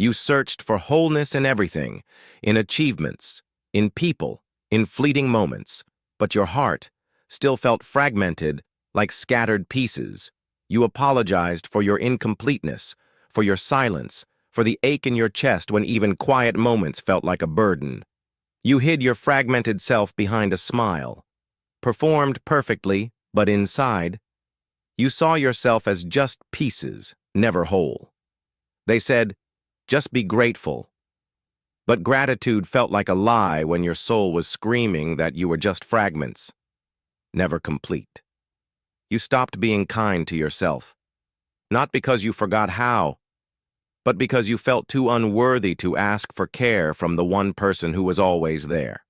You searched for wholeness in everything, in achievements, in people, in fleeting moments, but your heart still felt fragmented like scattered pieces. You apologized for your incompleteness, for your silence, for the ache in your chest when even quiet moments felt like a burden. You hid your fragmented self behind a smile, performed perfectly, but inside, you saw yourself as just pieces, never whole. They said, just be grateful. But gratitude felt like a lie when your soul was screaming that you were just fragments, never complete. You stopped being kind to yourself, not because you forgot how, but because you felt too unworthy to ask for care from the one person who was always there.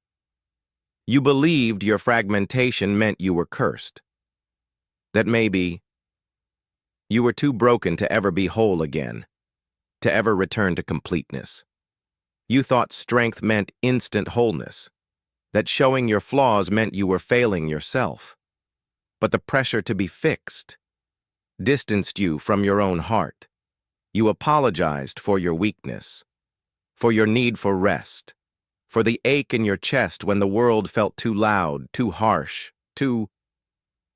You believed your fragmentation meant you were cursed, that maybe you were too broken to ever be whole again, to ever return to completeness. You thought strength meant instant wholeness, that showing your flaws meant you were failing yourself. But the pressure to be fixed distanced you from your own heart. You apologized for your weakness, for your need for rest, for the ache in your chest when the world felt too loud, too harsh, too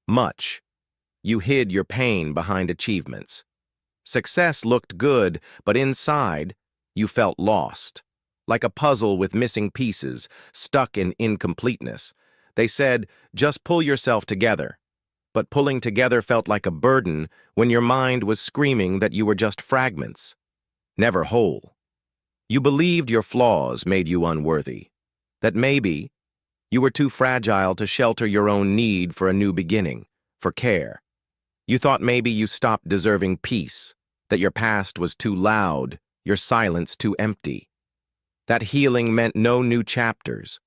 much. You hid your pain behind achievements. Success looked good, but inside, you felt lost, like a puzzle with missing pieces, stuck in incompleteness. They said, just pull yourself together. But pulling together felt like a burden when your mind was screaming that you were just fragments, never whole. You believed your flaws made you unworthy, that maybe you were too fragile to shelter your own need for a new beginning, for care. You thought maybe you stopped deserving peace, that your past was too loud, your silence too empty. That healing meant no new chapters,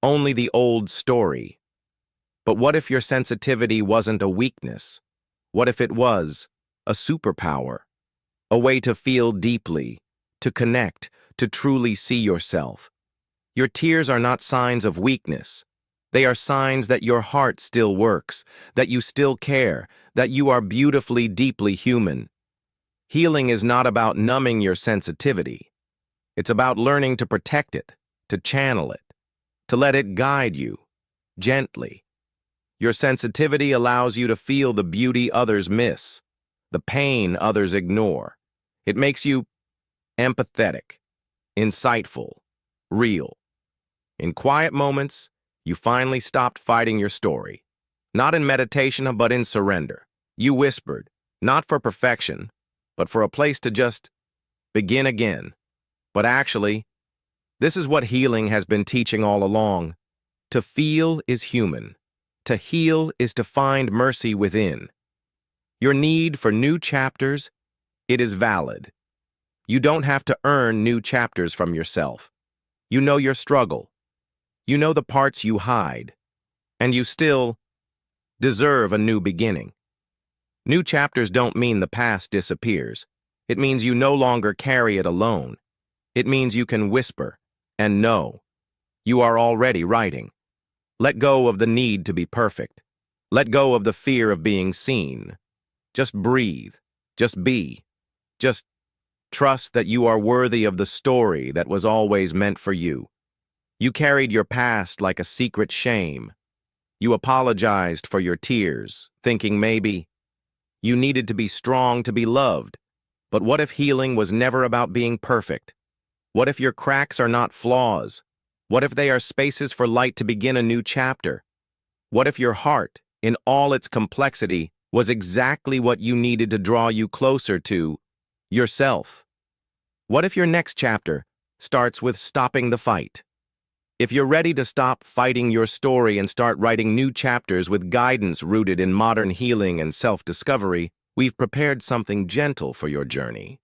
only the old story. But what if your sensitivity wasn't a weakness? What if it was a superpower? A way to feel deeply, to connect, to truly see yourself. Your tears are not signs of weakness. They are signs that your heart still works, that you still care, that you are beautifully, deeply human. Healing is not about numbing your sensitivity. It's about learning to protect it, to channel it, to let it guide you, gently. Your sensitivity allows you to feel the beauty others miss, the pain others ignore. It makes you empathetic, insightful, real. In quiet moments, you finally stopped fighting your story. Not in meditation, but in surrender. You whispered, not for perfection, but for a place to just begin again. But actually, this is what healing has been teaching all along. To feel is human. To heal is to find mercy within. Your need for new chapters, it is valid. You don't have to earn new chapters from yourself. You know your struggle. You know the parts you hide. And you still deserve a new beginning. New chapters don't mean the past disappears. It means you no longer carry it alone. It means you can whisper and know you are already writing. Let go of the need to be perfect. Let go of the fear of being seen. Just breathe. Just be. Just trust that you are worthy of the story that was always meant for you. You carried your past like a secret shame. You apologized for your tears, thinking maybe you needed to be strong to be loved. But what if healing was never about being perfect? What if your cracks are not flaws? What if they are spaces for light to begin a new chapter? What if your heart, in all its complexity, was exactly what you needed to draw you closer to yourself? What if your next chapter starts with stopping the fight? If you're ready to stop fighting your story and start writing new chapters with guidance rooted in modern healing and self-discovery, we've prepared something gentle for your journey.